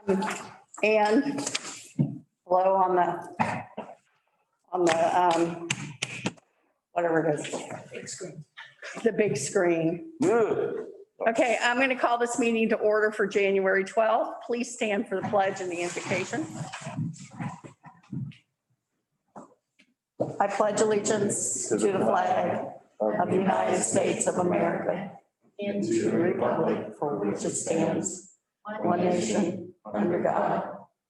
And hello on the, whatever it is. The big screen. Good. Okay, I'm going to call this meeting to order for January 12th. Please stand for the pledge and the invocation. I pledge allegiance to the flag of the United States of America and to the republic for which it stands, one nation, under God,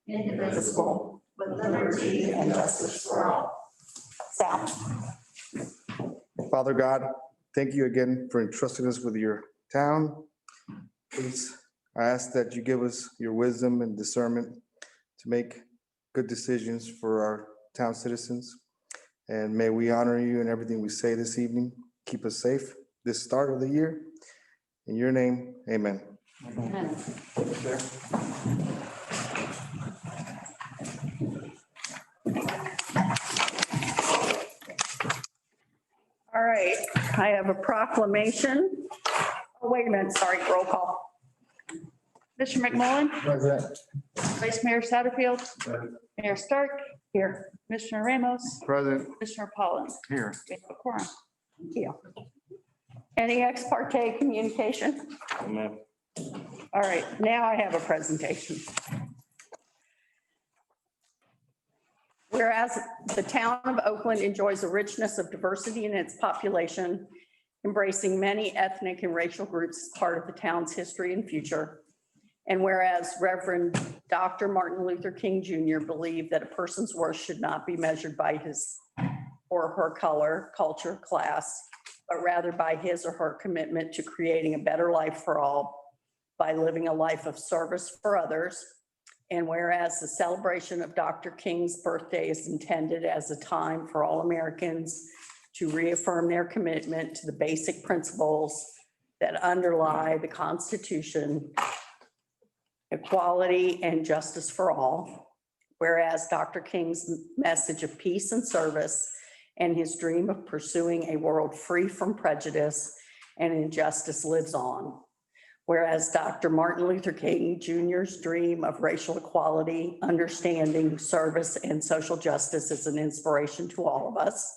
indivisible, with liberty and justice for all. Sal. Father God, thank you again for entrusting us with your town. Please, I ask that you give us your wisdom and discernment to make good decisions for our town citizens. And may we honor you in everything we say this evening. Keep us safe this start of the year. In your name, amen. All right, I have a proclamation. Oh, wait a minute, sorry, roll call. Mr. McMullen, Present. Vice Mayor Satterfield, Mayor Stark, Here. Commissioner Ramos, Present. Commissioner Pollan. Here. We have a quorum. Thank you. Any ex parte communication? Amen. All right, now I have a presentation. Whereas the town of Oakland enjoys a richness of diversity in its population, embracing many ethnic and racial groups as part of the town's history and future. And whereas Reverend Dr. Martin Luther King Jr. believed that a person's worth should not be measured by his or her color, culture, class, but rather by his or her commitment to creating a better life for all by living a life of service for others. And whereas the celebration of Dr. King's birthday is intended as a time for all Americans to reaffirm their commitment to the basic principles that underlie the Constitution, equality and justice for all. Whereas Dr. King's message of peace and service and his dream of pursuing a world free from prejudice and injustice lives on. Whereas Dr. Martin Luther King Jr.'s dream of racial equality, understanding, service, and social justice is an inspiration to all of us.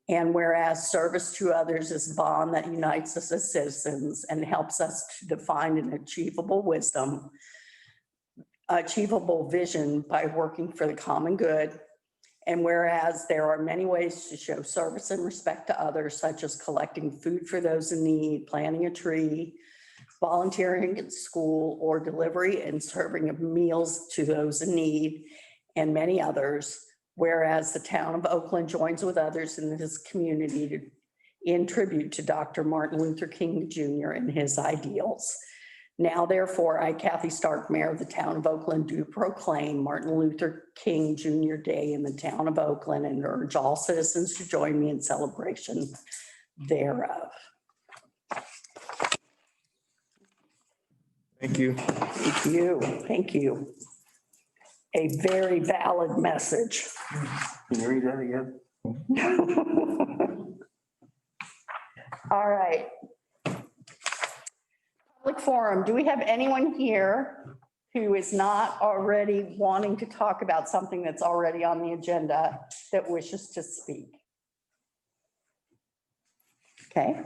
And whereas service to others is a bond that unites us as citizens and helps us to define an achievable vision by working for the common good. And whereas there are many ways to show service and respect to others, such as collecting food for those in need, planting a tree, volunteering at school, or delivery and serving of meals to those in need, and many others. Whereas the town of Oakland joins with others in this community in tribute to Dr. Martin Luther King Jr. and his ideals. Now, therefore, I, Kathy Stark, Mayor of the town of Oakland, do proclaim Martin Luther King Jr. Day in the town of Oakland and urge all citizens to join me in celebration thereof. Thank you. Thank you. Thank you. A very valid message. Can you read that again? All right. Public forum. Do we have anyone here who is not already wanting to talk about something that's already on the agenda that wishes to speak? Okay.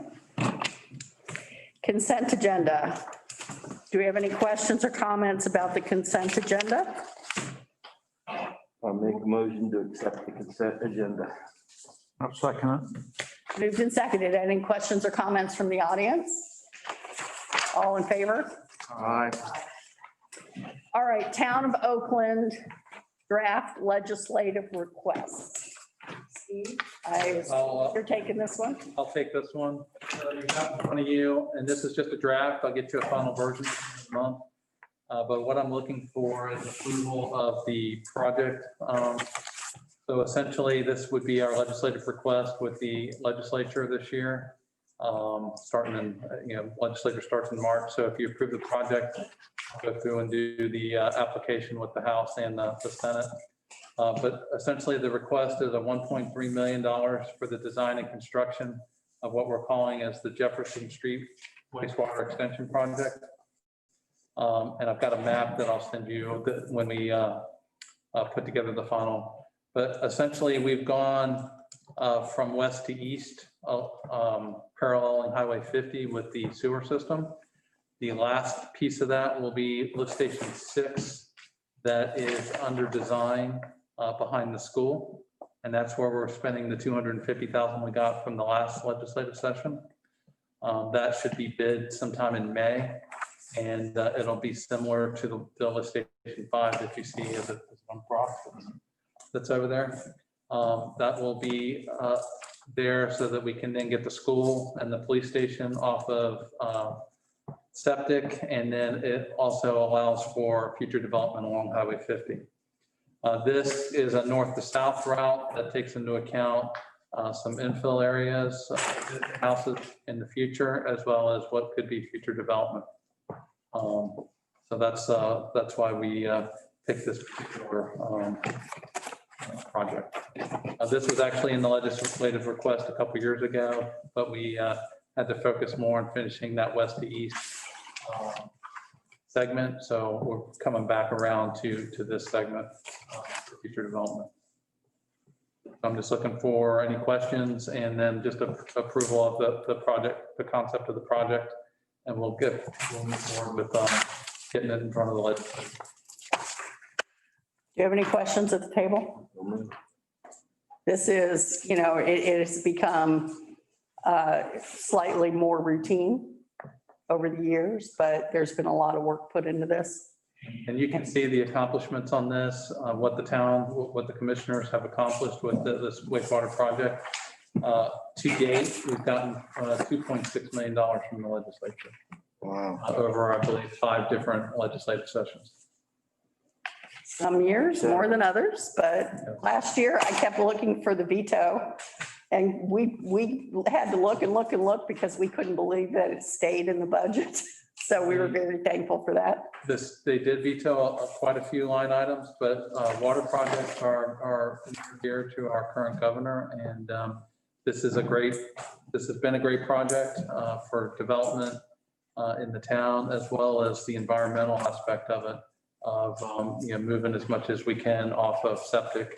Consent agenda. Do we have any questions or comments about the consent agenda? I'll make a motion to accept the consent agenda. I'll second it. Moved and seconded. Any questions or comments from the audience? All in favor? Aye. All right, Town of Oakland draft legislative requests. Steve, you're taking this one? I'll take this one. You have in front of you, and this is just a draft. I'll get you a final version next month. But what I'm looking for is approval of the project. So essentially, this would be our legislative request with the legislature this year. Starting in, legislature starts in March. So if you approve the project, I'll go through and do the application with the House and the Senate. But essentially, the request is a $1.3 million for the design and construction of what we're calling as the Jefferson Street wastewater extension project. And I've got a map that I'll send you when we put together the final. But essentially, we've gone from west to east, paralleling Highway 50 with the sewer system. The last piece of that will be lift station 6 that is under design behind the school. And that's where we're spending the $250,000 we got from the last legislative session. That should be bid sometime in May. And it'll be similar to the lift station 5 that you see as one box that's over there. That will be there so that we can then get the school and the police station off of septic. And then it also allows for future development along Highway 50. This is a north to south route that takes into account some infill areas, houses in the future, as well as what could be future development. So that's why we picked this particular project. This was actually in the legislative request a couple years ago, but we had to focus more on finishing that west to east segment. So we're coming back around to this segment for future development. I'm just looking for any questions and then just approval of the project, the concept of the project, and we'll move forward with getting it in front of the legislature. Do you have any questions at the table? This is, you know, it has become slightly more routine over the years, but there's been a lot of work put into this. And you can see the accomplishments on this, what the town, what the commissioners have accomplished with this wastewater project. To date, we've gotten $2.6 million from the legislature Wow. over, I believe, 5 different legislative sessions. Some years more than others, but last year I kept looking for the veto. And we had to look and look and look because we couldn't believe that it stayed in the budget. So we were very thankful for that. They did veto quite a few line items, but water projects are dear to our current governor. And this has been a great project for development in the town, as well as the environmental aspect of it, of moving as much as we can off of septic.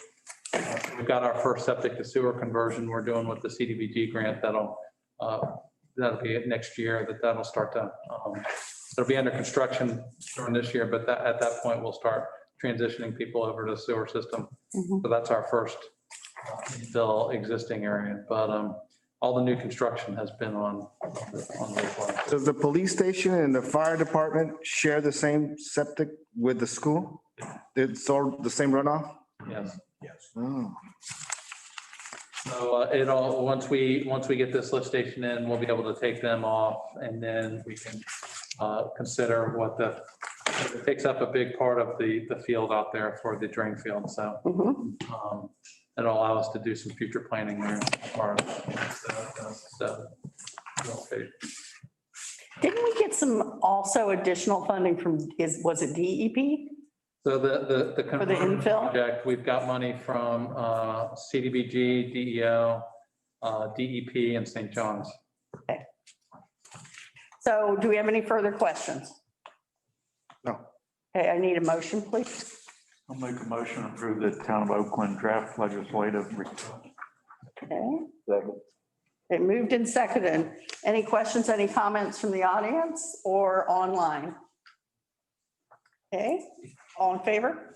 We've got our first septic to sewer conversion we're doing with the CDBG grant that'll be next year, that'll start to, it'll be under construction during this year, but at that point, we'll start transitioning people over to the sewer system. So that's our first infill existing area, but all the new construction has been on this one. Does the police station and the fire department share the same septic with the school? It's all the same runoff? Yes. Oh. So once we get this lift station in, we'll be able to take them off, and then we can consider it takes up a big part of the field out there for the drain field. So it'll allow us to do some future planning there. Didn't we get some also additional funding from, was it DEP? So the For the conversion infill? project, we've got money from CDBG, DEO, DEP, and St. John's. So do we have any further questions? No. Okay, I need a motion, please. I'll make a motion to approve the town of Oakland draft legislative. Okay, Second. it moved and seconded. Any questions, any comments from the audience or online? Okay, all in favor?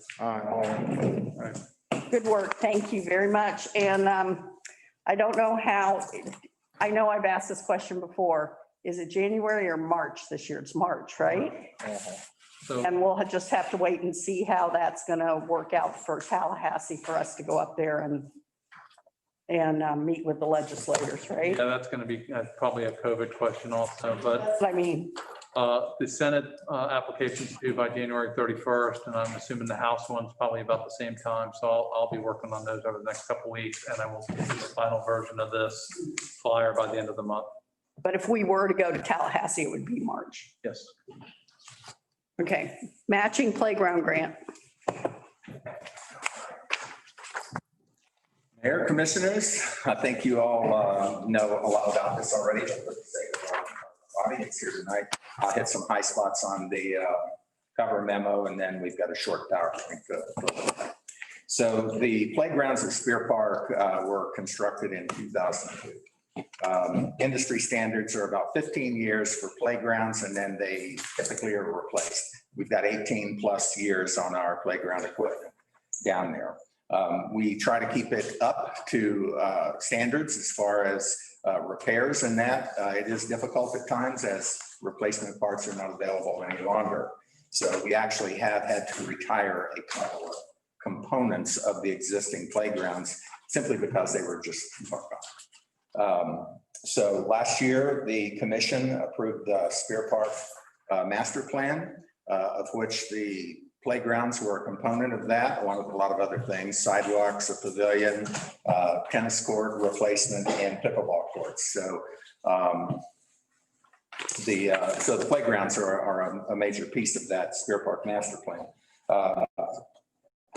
Good work. Thank you very much. And I don't know how, I know I've asked this question before. Is it January or March this year? It's March, right? So And we'll just have to wait and see how that's going to work out for Tallahassee for us to go up there and meet with the legislators, right? yeah, that's going to be probably a COVID question also, but That's what I mean. the Senate application's due by January 31st, and I'm assuming the House one's probably about the same time. So I'll be working on those over the next couple of weeks, and I will do the final version of this flyer by the end of the month. But if we were to go to Tallahassee, it would be March. Yes. Okay, matching playground grant. Mayor, Commissioners, I think you all know a lot about this already. But for the sake of our audience here tonight, I'll hit some high spots on the cover memo, and then we've got a short PowerPoint. So the playgrounds at Spear Park were constructed in 2002. Industry standards are about 15 years for playgrounds, and then they typically are replaced. We've got 18 plus years on our playground equipment down there. We try to keep it up to standards as far as repairs and that. It is difficult at times as replacement parts are not available any longer. So we actually have had to retire a couple of components of the existing playgrounds simply because they were just forgotten. So last year, the commission approved the Spear Park master plan, of which the playgrounds were a component of that, along with a lot of other things, sidewalks, a pavilion, tennis court replacement, and pickleball courts. So the playgrounds are a major piece of that Spear Park master plan.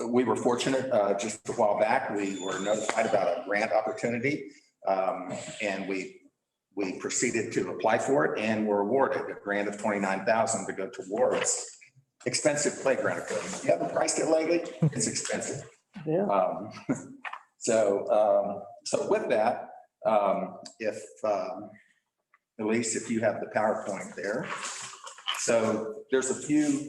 We were fortunate just a while back, we were notified about a grant opportunity, and we proceeded to apply for it and were awarded a grant of $29,000 to go towards expensive playground equipment. You haven't priced it lately, it's expensive. Yeah. So with that, if Elise, if you have the PowerPoint there. So there's a few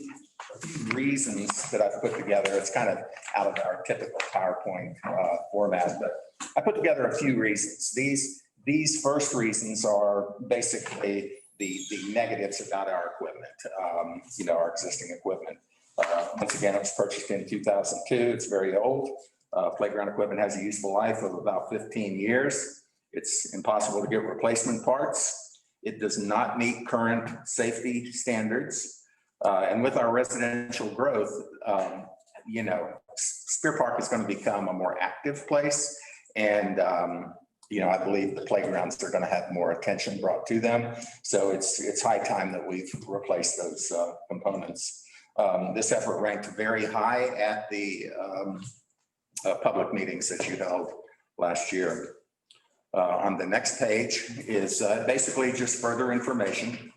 reasons that I've put together. It's kind of out of our typical PowerPoint format, but I put together a few reasons. These first reasons are basically the negatives about our equipment, our existing equipment. Once again, it was purchased in 2002. It's very old. Playground equipment has a useful life of about 15 years. It's impossible to get replacement parts. It does not meet current safety standards. And with our residential growth, Spear Park is going to become a more active place. And, I believe the playgrounds are going to have more attention brought to them. So it's high time that we've replaced those components. This effort ranked very high at the public meetings that you held last year. On the next page is basically just further information.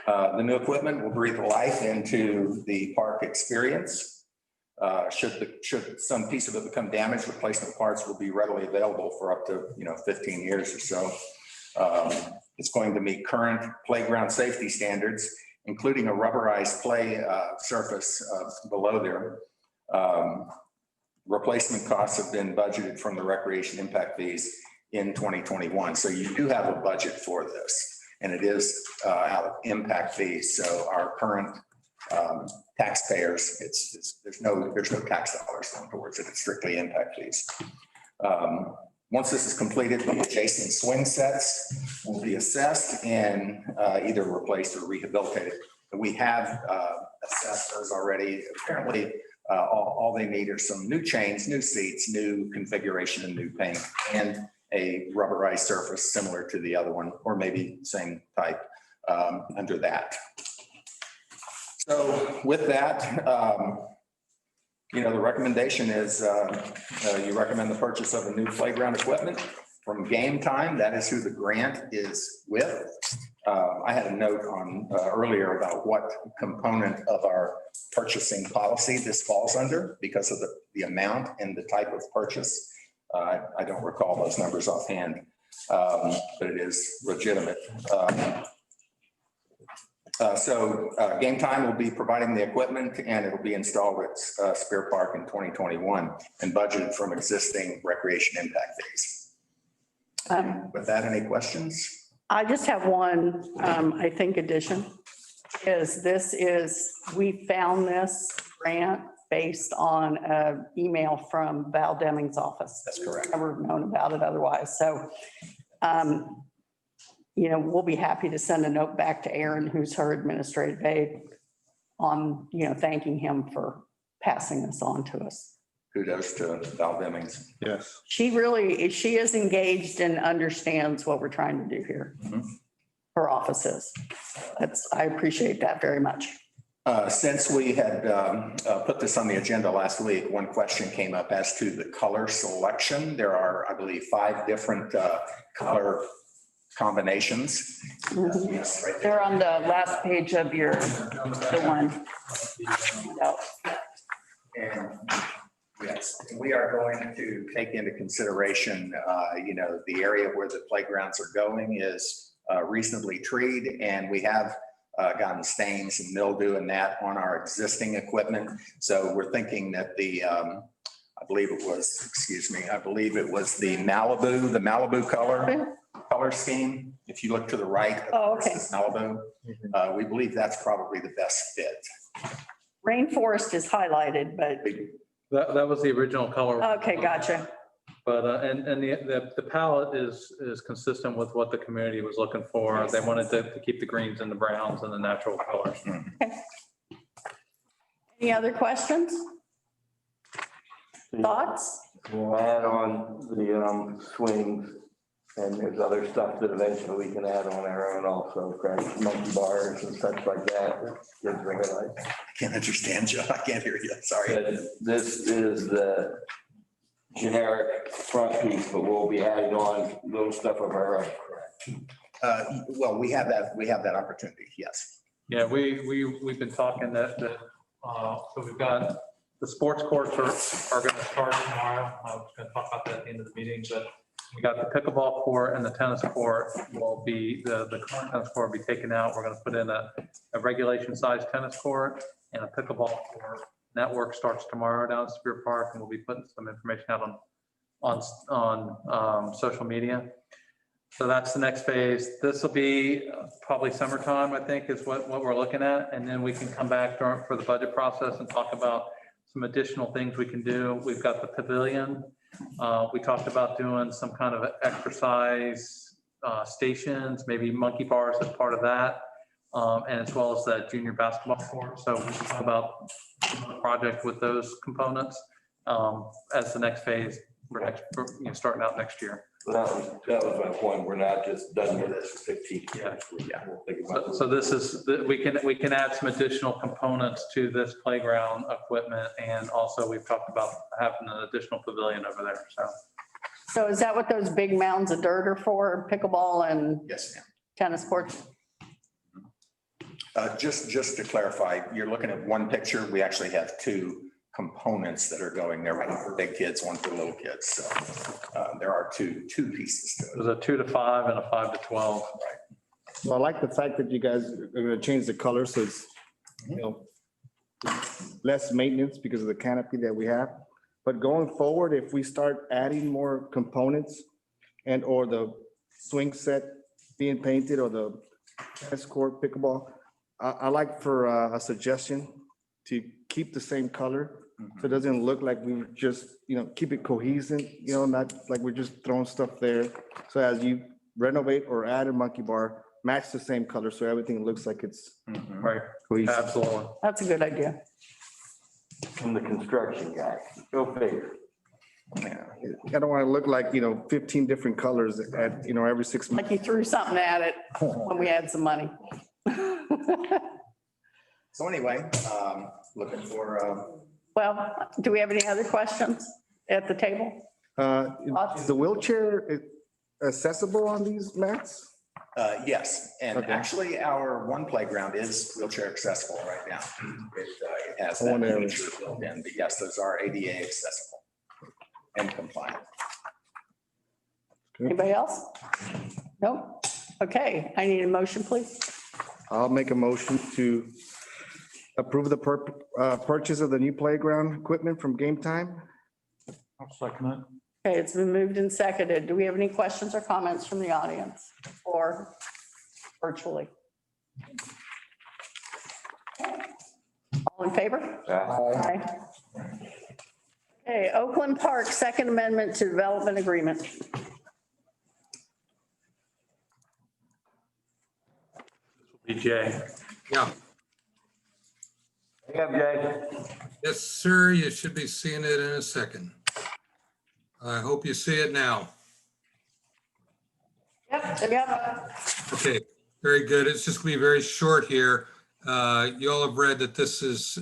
The new equipment will breathe life into the park experience. Should some piece of it become damaged, replacement parts will be readily available for up to 15 years or so. It's going to meet current playground safety standards, including a rubberized play surface below there. Replacement costs have been budgeted from the recreation impact fees in 2021. So you do have a budget for this, and it is out of impact fees. So our current taxpayers, there's no tax dollars going towards it. It's strictly impact fees. Once this is completed, the adjacent swing sets will be assessed and either replaced or rehabilitated. We have assessed those already. Apparently, all they need are some new chains, new seats, new configuration, and new paint, and a rubberized surface similar to the other one, or maybe same type under that. So with that, the recommendation is you recommend the purchase of a new playground equipment from Game Time. That is who the grant is with. I had a note on earlier about what component of our purchasing policy this falls under because of the amount and the type of purchase. I don't recall those numbers offhand, but it is legitimate. So Game Time will be providing the equipment, and it will be installed at Spear Park in 2021 and budgeted from existing recreation impact fees. With that, any questions? I just have one, I think, addition we found this grant based on an email from Val Deming's office. That's correct. Never known about it otherwise. So, we'll be happy to send a note back to Aaron, who's her administrative aide, on, thanking him for passing this on to us. Kudos to Val Demings. Yes. She is engaged and understands what we're trying to do here. Mhm. Her office is. I appreciate that very much. Since we had put this on the agenda last week, one question came up as to the color selection. There are, I believe, 5 different color combinations. Mhm. Yes, right there. They're on the last page of the one. And yes, we are going to take into consideration, the area where the playgrounds are going is reasonably treed, and we have gotten stains and mildew and that on our existing equipment. So we're thinking that I believe it was the Malibu color scheme. If you look to the right. Oh, okay. this Malibu, we believe that's probably the best fit. Rainforest is highlighted, but, That was the original color. okay, gotcha. But, and the palette is consistent with what the community was looking for. They wanted to keep the greens and the browns and the natural colors. Any other questions? Thoughts? We'll add on the swings, and there's other stuff that eventually we can add on our own also, correct? Monkey bars and such like that. Kids really like. I can't understand you. I can't hear you. Sorry. This is the generic front piece, but we'll be adding on little stuff of our own, correct? Well, we have that opportunity. Yes. Yeah, we've been talking so we've got the sports courts are going to start tomorrow. I was going to talk about that at the end of the meeting, but we got the pickleball court and the tennis court will be, the current tennis court will be taken out. We're going to put in a regulation size tennis court and a pickleball court. That work starts tomorrow down at Spear Park, and we'll be putting some information out on social media. So that's the next phase. This will be probably summertime, I think, is what we're looking at. And then we can come back for the budget process and talk about some additional things we can do. We've got the pavilion. We talked about doing some kind of exercise stations, maybe monkey bars as part of that. And as well as that junior basketball court. So we'll talk about a project with those components as the next phase for starting out next year. That was my point. We're not just done with this 15 years. Yeah. We'll think about So this is, we can add some additional components to this playground equipment. And also we've talked about having an additional pavilion over there. So is that what those big mounds of dirt are for, pickleball and Yes, ma'am. tennis courts? Just to clarify, you're looking at one picture. We actually have two components that are going there, one for big kids, one for little kids. So there are two pieces to it. There's a 2 to 5 and a 5 to 12. So I like the fact that you guys are gonna change the color, so it's, less maintenance because of the canopy that we have. But going forward, if we start adding more components and or the swing set being painted or the tennis court pickleball, I like for a suggestion to keep the same color. So it doesn't look like we were just, keep it cohesive, not like we're just throwing stuff there. So as you renovate or add a monkey bar, match the same color so everything looks like it's Right. cohesive. Absolutely. That's a good idea. from the construction guy. Go figure. Yeah, I don't want to look like, 15 different colors at, every 6 months. Like you threw something at it when we had some money. So anyway, looking for, Well, do we have any other questions at the table? Is the wheelchair accessible on these mats? yes, and Okay. actually our one playground is wheelchair accessible right now. It has that One area. feature built in, but yes, those are ADA accessible and compliant. Anybody else? Nope. Okay, I need a motion, please. I'll make a motion to approve the purchase of the new playground equipment from Game Time. I'll second it. Okay, it's been moved and seconded. Do we have any questions or comments from the audience or virtually? All in favor? Aye. Okay, Oakland Park, Second Amendment to Development Agreement. BJ. Yeah, Hey, Jay. yes, sir. You should be seeing it in a second. I hope you see it now. Yep, yep. Okay, very good. It's just gonna be very short here. You all have read that this is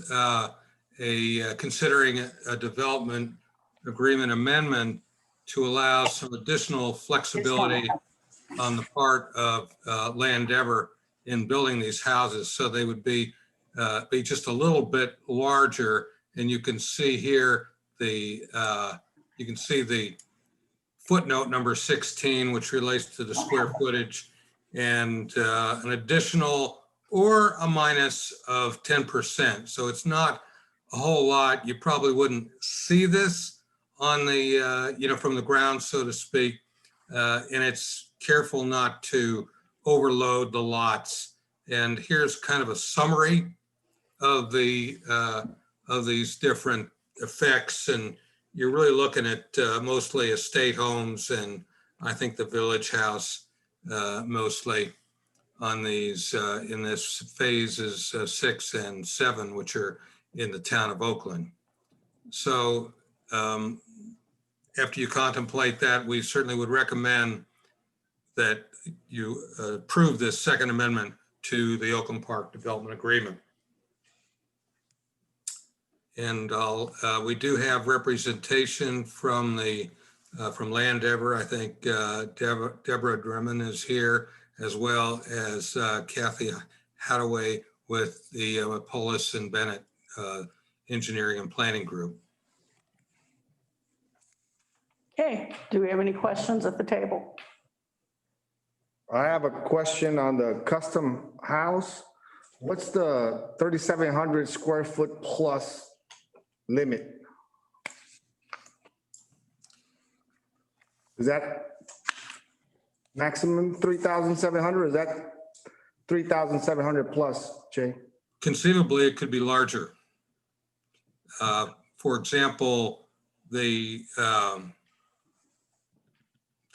considering a development agreement amendment to allow some additional flexibility on the part of Landever in building these houses. So they would be just a little bit larger. And you can see here the footnote number 16, which relates to the square footage, and an additional or a minus of 10%. So it's not a whole lot. You probably wouldn't see this on the, from the ground, so to speak. And it's careful not to overload the lots. And here's kind of a summary of these different effects. And you're really looking at mostly estate homes and I think the village house mostly on these in this phases 6 and 7, which are in the town of Oakland. So after you contemplate that, we certainly would recommend that you approve this second amendment to the Oakland Park Development Agreement. And we do have representation from Landever. I think Deborah Drummond is here, as well as Kathy Hadaway with the Polis and Bennett Engineering and Planning Group. Okay, do we have any questions at the table? I have a question on the custom house. What's the 3,700 square foot plus limit? Is that maximum 3,700? Is that 3,700 plus, Jay? Conceivably, it could be larger. For example, the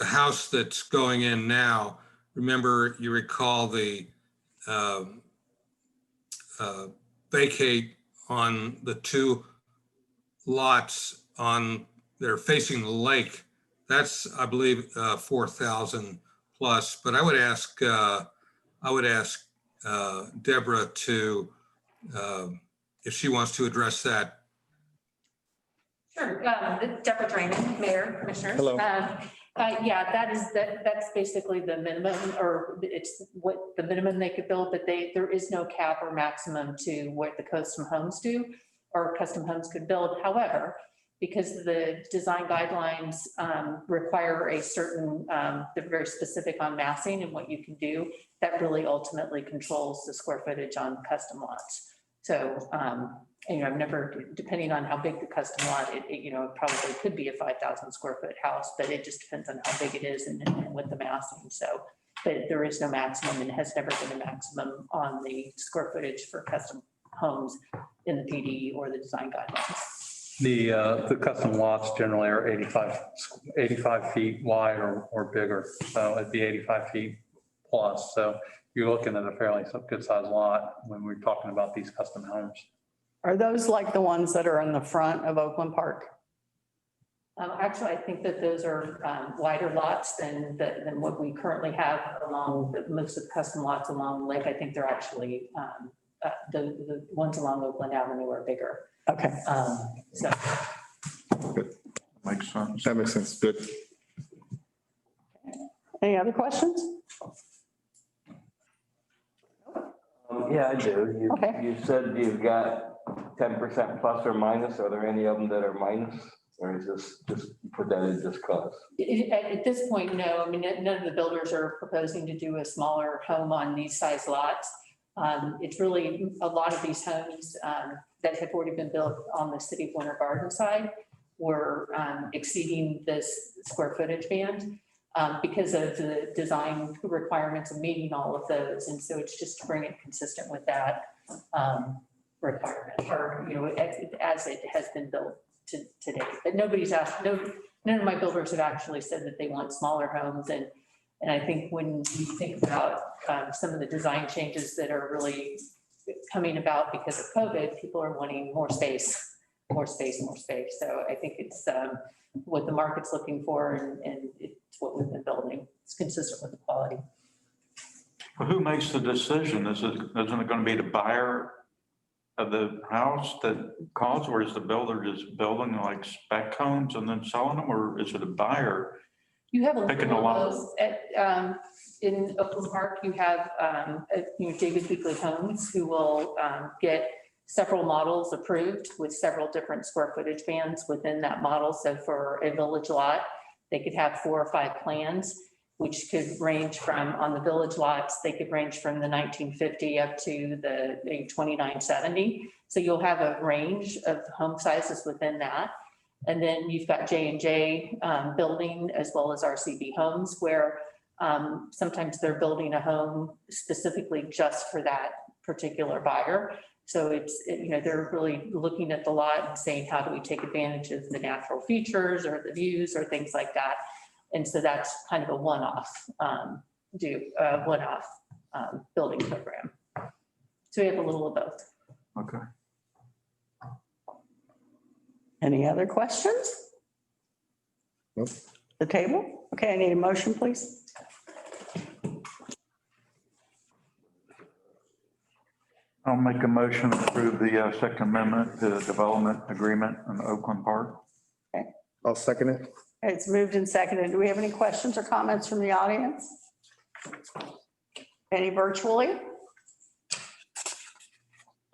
house that's going in now, remember, you recall the vacate on the two lots that are facing the lake. That's, I believe, 4,000 plus. But I would ask Deborah to, if she wants to address that. Sure. Deborah Draymond, Mayor, Commissioners. Hello. Yeah, that's basically the minimum, or it's what the minimum they could build, but there is no cap or maximum to what the custom homes do or custom homes could build. However, because the design guidelines require a certain, they're very specific on massing and what you can do, that really ultimately controls the square footage on custom lots. So, I've never, depending on how big the custom lot, it probably could be a 5,000 square foot house, but it just depends on how big it is and with the massing. So, but there is no maximum and has never been a maximum on the square footage for custom homes in the PD or the design guidelines. The custom lots generally are 85 feet wide or bigger. So it'd be 85 feet plus. So you're looking at a fairly good sized lot when we're talking about these custom homes. Are those like the ones that are in the front of Oakland Park? Actually, I think that those are wider lots than what we currently have along most of the custom lots along the lake. I think they're actually the ones along Oakland Avenue are bigger. Okay. So. Makes sense. That makes sense. Good. Any other questions? Yeah, I do. Okay. You said you've got 10% plus or minus. Are there any of them that are minus? Or is this just put that in just cause? At this point, no. I mean, none of the builders are proposing to do a smaller home on these size lots. It's really a lot of these homes that have already been built on the City of Winter Garden side were exceeding this square footage band because of the design requirements of meeting all of those. And so it's just to bring it consistent with that requirement, or, as it has been built to date. But nobody's asked, none of my builders have actually said that they want smaller homes. And I think when you think about some of the design changes that are really coming about because of COVID, people are wanting more space, more space, more space. So I think it's what the market's looking for, and it's what we've been building. It's consistent with the quality. Well, who makes the decision? Isn't it going to be the buyer of the house that calls, or is the builder just building like spec homes and then selling them, or is it a buyer You have a Picking little a lot. of those in Oakland Park, you have, David Weekly Homes who will get several models approved with several different square footage bands within that model. So for a village lot, they could have 4 or 5 plans, which could range from, on the village lots, they could range from the 1950 up to the 2970. So you'll have a range of home sizes within that. And then you've got J&J building as well as RCB Homes, where sometimes they're building a home specifically just for that particular buyer. So it's, they're really looking at the lot and saying, how do we take advantage of the natural features or the views or things like that? And so that's kind of a one-off building program. So we have a little of both. Okay. Any other questions? Nope. The table? Okay, I need a motion, please. I'll make a motion to approve the Second Amendment to the Development Agreement in Oakland Park. I'll second it. It's moved and seconded. Do we have any questions or comments from the audience? Any virtually?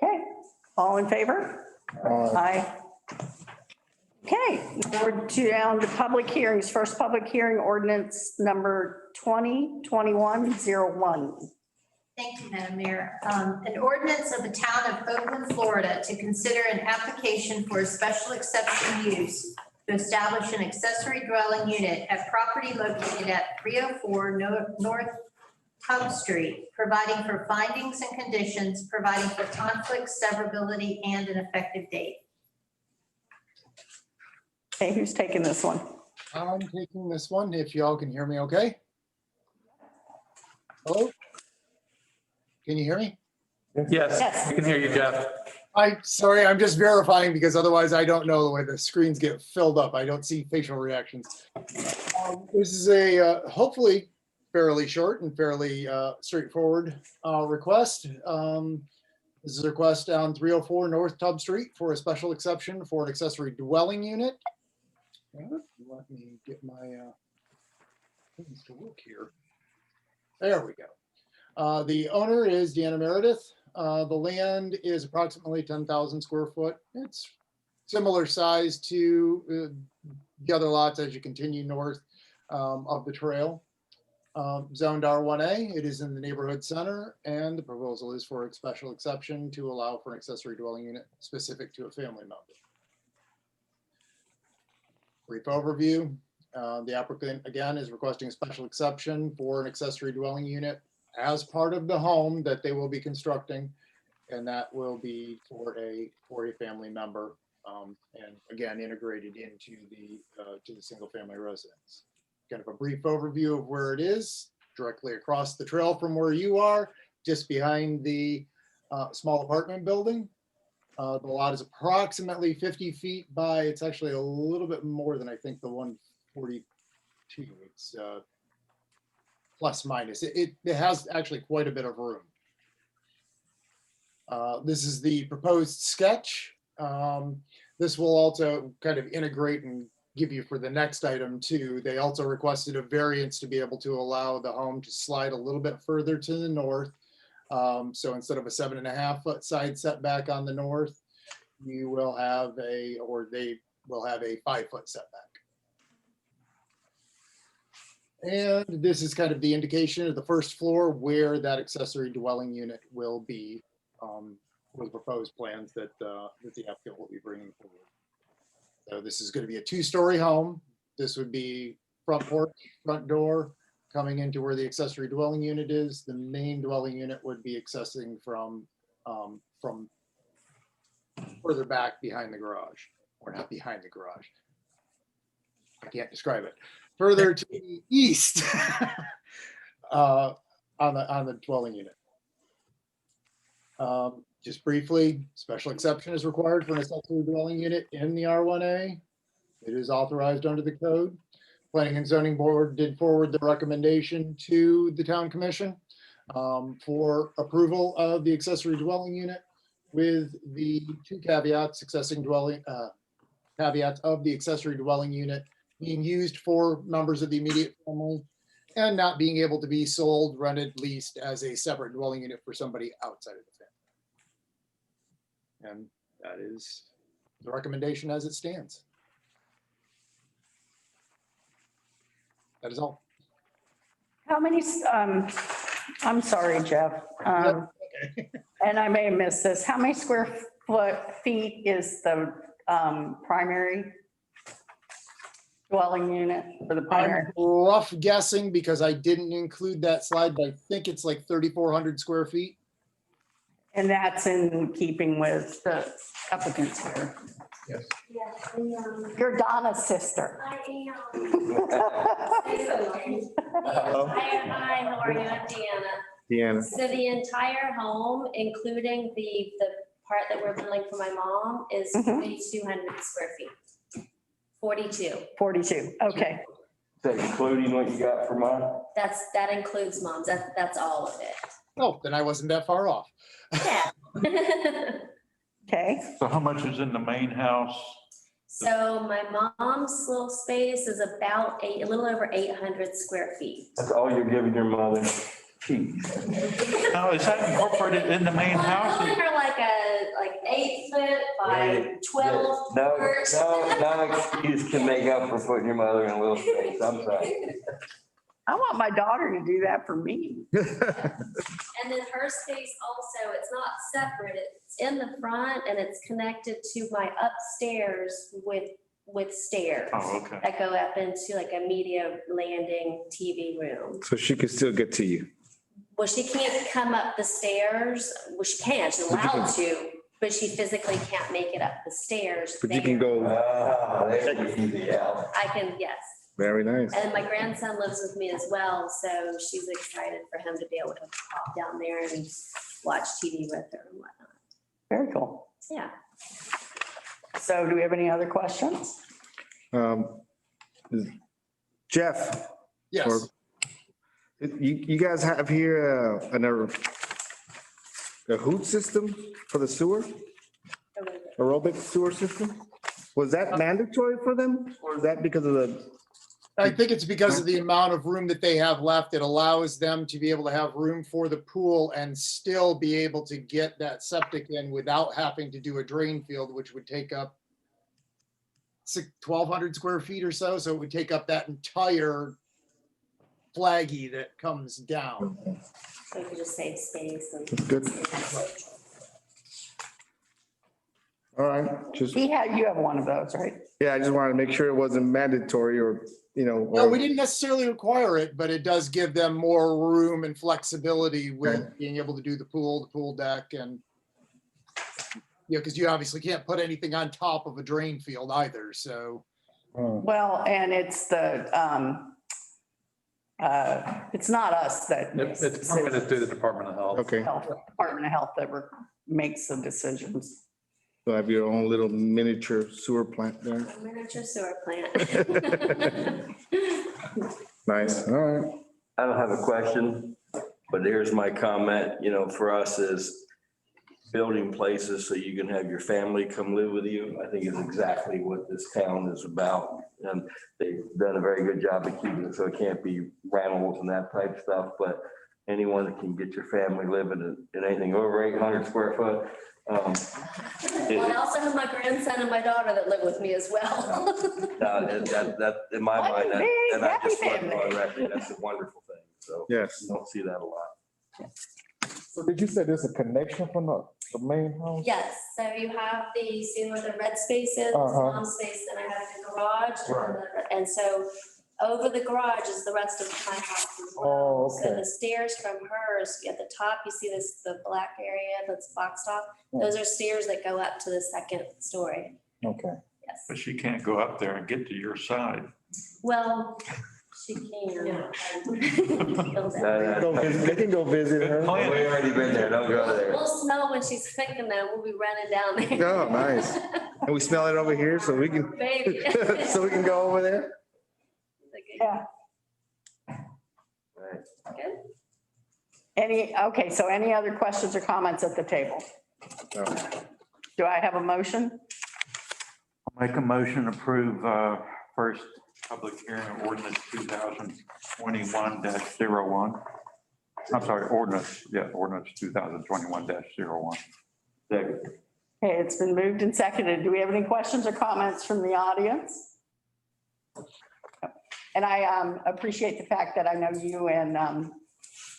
Okay, all in favor? Aye. Okay, now we're down to public hearings. First public hearing, ordinance number 2021-01. Thank you, Madam Mayor. An ordinance of the town of Oakland, Florida, to consider an application for a special exception use to establish an accessory dwelling unit at property located at 304 North Hub Street, providing for findings and conditions, providing for conflict, severability, and an effective date. Okay, who's taking this one? I'm taking this one, if y'all can hear me okay. Hello? Can you hear me? Yes, Yes. we can hear you, Jeff. Sorry, I'm just verifying because otherwise I don't know the way the screens get filled up. I don't see facial reactions. This is a hopefully fairly short and fairly straightforward request. This is a request on 304 North Tubb Street for a special exception for an accessory dwelling unit. Let me get my things to work here. There we go. The owner is Deanna Meredith. The land is approximately 10,000 square foot. It's similar size to the other lots as you continue north of the trail. Zoned R1A, it is in the neighborhood center, and the proposal is for a special exception to allow for an accessory dwelling unit specific to a family member. Brief overview. The applicant, again, is requesting a special exception for an accessory dwelling unit as part of the home that they will be constructing, and that will be for a family member, and again integrated into the single family residence. Kind of a brief overview of where it is, directly across the trail from where you are, just behind the small apartment building. The lot is approximately 50 feet by, it's actually a little bit more than I think the 142. It's plus minus. It has actually quite a bit of room. This is the proposed sketch. This will also kind of integrate and give you for the next item too. They also requested a variance to be able to allow the home to slide a little bit further to the north. So instead of a 7.5 foot side setback on the north, you will have they will have a 5 foot setback. And this is kind of the indication of the first floor where that accessory dwelling unit will be, with proposed plans that the applicant will be bringing forward. So this is going to be a 2-story home. This would be front porch, front door, coming into where the accessory dwelling unit is. The main dwelling unit would be accessing from further back behind the garage, or not behind the garage. I can't describe it. Further to the east on the dwelling unit. Just briefly, special exception is required for an accessory dwelling unit in the R1A. It is authorized under the code. Planning and Zoning Board did forward the recommendation to the Town Commission for approval of the accessory dwelling unit with the 2 caveats, caveats of the accessory dwelling unit being used for members of the immediate family and not being able to be sold, rented, leased as a separate dwelling unit for somebody outside of the family. And that is the recommendation as it stands. That is all. How many, I'm sorry, Jeff, and I may have missed this. How many square feet is the primary dwelling unit for the primary? I'm rough guessing because I didn't include that slide, but I think it's like 3,400 square feet. And that's in keeping with the applicants here. Yes. You're Donna's sister. I am. Hi, how are you? I'm Deanna. Deanna. So the entire home, including the part that we're building for my mom, is Mhm. 4,200 square feet. 42. 42, okay. Is that including what you got for mine? That includes mom's. That's all of it. Oh, then I wasn't that far off. Yeah. Okay, So how much is in the main house? So my mom's little space is about a little over 800 square feet. That's all you're giving your mother? Jeez. Now, is that incorporated in the main I'm house? calling her like 8 foot by 12. No, foot. no excuse can make up for putting your mother in a little space. I'm sorry. I want my daughter to do that for me. And then her space also, it's not separate, it's in the front and it's connected to my upstairs with stairs Oh, okay. that go up into like a media landing TV room. So she can still get to you. Well, she can't come up the stairs, well, she can, she's allowed to, but she physically can't make it up the stairs. But you can there. go, There you go. I can, yes. very nice. And my grandson lives with me as well, so she's excited for him to be able to pop down there and watch TV with her and whatnot. Very cool. Yeah. So do we have any other questions? Jeff, Yes. or you guys have here a hoot system for the sewer, aerobic sewer system? Was that mandatory for them or is that because of the, I think it's because of the amount of room that they have left. It allows them to be able to have room for the pool and still be able to get that septic in without having to do a drain field, which would take up 1,200 square feet or so. So it would take up that entire flaggy that comes down. So you could just save space and. good? All right, just, You have one of those, right? yeah, I just wanted to make sure it wasn't mandatory or, you know. No, we didn't necessarily require it, but it does give them more room and flexibility with being able to do the pool deck and, you know, because you obviously can't put anything on top of a drain field either, so. Well, and it's it's not us that. It's permitted through the Department of Health. Okay, Department of Health that makes the decisions. so have your own little miniature sewer plant there. Miniature sewer plant. Nice, all right. I don't have a question, but here's my comment, you know, for us is building places so you can have your family come live with you. I think is exactly what this town is about. And they've done a very good job of keeping it so it can't be rentals and that type stuff, but anyone that can get your family living in anything over 800 square foot. Well, I also have my grandson and my daughter that live with me as well. That, in my What mind, a that- big, and I just happy want on family. record, that's a wonderful thing. So Yes. you don't see that a lot. So did you say there's a connection from the main house? Yes, so you have see where the red space is, Uh-huh. mom's space, then I have the garage. Right. And so over the garage is the rest of my house as well. Oh, So okay. the stairs from hers, at the top, you see the black area that's boxed off. Those are stairs that go up to the second story. Okay. Yes. But she can't go up there and get to your side. Well, she can. They can go visit We her. already been there, don't go there. We'll smell when she's cooking though. We'll be running down there. Oh, nice. And we smell it over here, so we can, Baby. so we can go over there. Yeah. Right. Good. Okay, so any other questions or comments at the table? Do I have a motion? Make a motion to approve first public hearing of ordinance 2021-01. I'm sorry, ordinance 2021-01. Second. Okay, it's been moved and seconded. Do we have any questions or comments from the audience? And I appreciate the fact that I know you and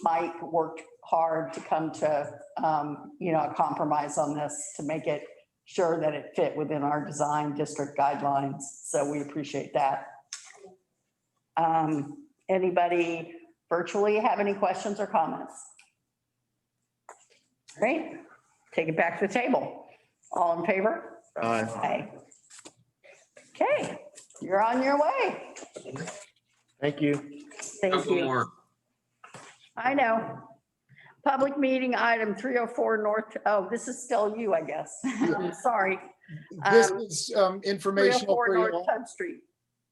Mike worked hard to come to, a compromise on this to make it sure that it fit within our design district guidelines. So we appreciate that. Anybody virtually have any questions or comments? Great. Take it back to the table. All in favor? Aye. Okay, you're on your way. Thank you. Thank Couple you. more. I know. Public meeting item 304 North, oh, this is still you, I guess. I'm sorry. This is informational 304 for you North all. Hub Street.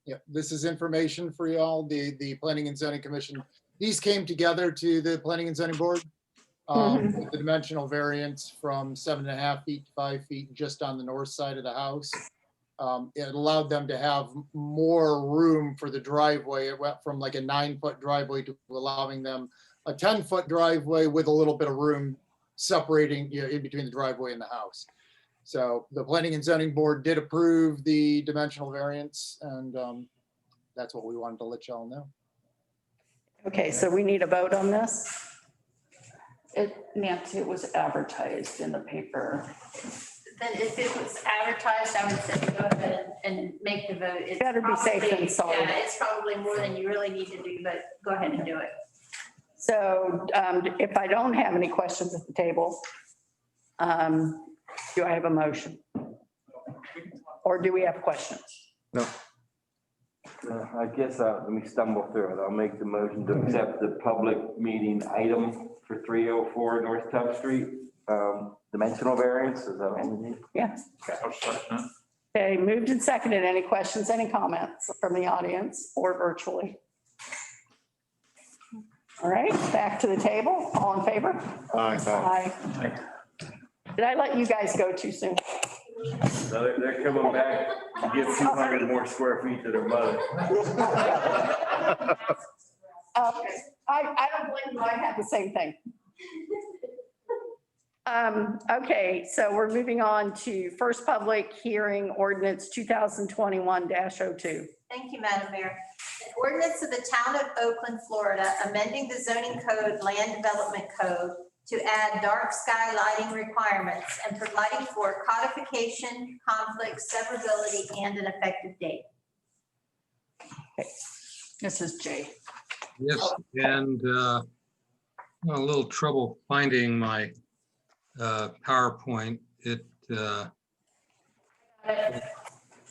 Yeah, this is information for you all. The Planning and Zoning Commission. These came together to the Planning and Zoning Board. With the dimensional variance from 7.5 feet to 5 feet just on the north side of the house. It allowed them to have more room for the driveway. It went from like a 9-foot driveway to allowing them a 10-foot driveway with a little bit of room separating, in between the driveway and the house. So the Planning and Zoning Board did approve the dimensional variance, and that's what we wanted to let y'all know. Okay, so we need a vote on this. Nancy, it was advertised in the paper. Then if it was advertised, I would say go ahead and make the vote. It's Better be safe than probably- sorry. Yeah, it's probably more than you really need to do, but go ahead and do it. So if I don't have any questions at the table, do I have a motion? Or do we have questions? No. I guess, let me stumble through it. I'll make the motion to accept the public meeting item for 304 North Tub Street. Dimensional variance, is that what we need? Yeah. I'll second it. Okay, moved and seconded. Any questions, any comments from the audience or virtually? All right, back to the table. All in favor? Aye. Did I let you guys go too soon? So they're coming back to give 200 more square feet to their mother. Okay, I don't blame you. I had the same thing. Okay, so we're moving on to first public hearing ordinance 2021-02. Thank you, Madam Mayor. An ordinance of the town of Oakland, Florida, amending the zoning code, land development code to add dark sky lighting requirements and providing for codification, conflict, severability, and an effective date. This is Jay. Yes, and a little trouble finding my PowerPoint.